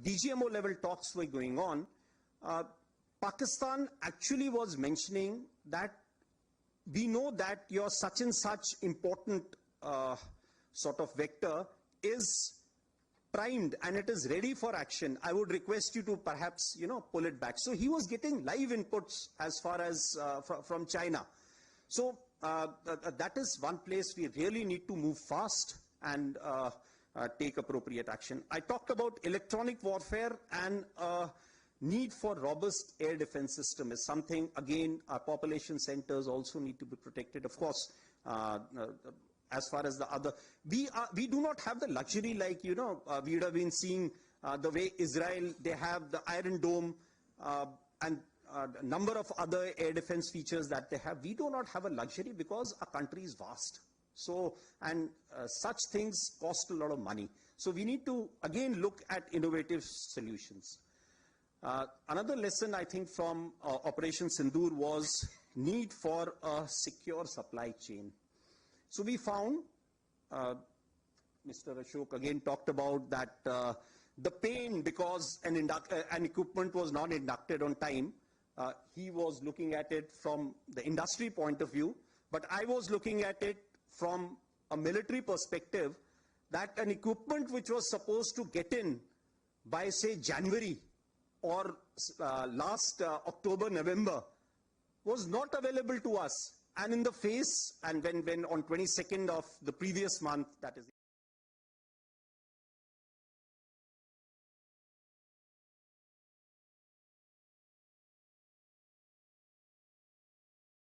DGMO level talks were going on, Pakistan actually was mentioning that we know that your such and such important sort of vector is primed and it is ready for action. I would request you to perhaps, pull it back. So he was getting live inputs as far as from China. So that is one place we really need to move fast and take appropriate action. I talked about electronic warfare, and need for robust air defense system is something, again, our population centers also need to be protected. Of course, as far as the other, we do not have the luxury like, we would have been seeing the way Israel, they have the Iron Dome and a number of other air defense features that they have. We do not have a luxury because our country is vast. So, and such things cost a lot of money. So we need to, again, look at innovative solutions. Another lesson, I think, from Operation Sindoor was need for a secure supply chain. So we found, Mr. Ashok again talked about that the pain because an equipment was not inducted on time. He was looking at it from the industry point of view, but I was looking at it from a military perspective, that an equipment which was supposed to get in by, say, January or last October, November, was not available to us. And in the face, and when on 22nd of the previous month, that is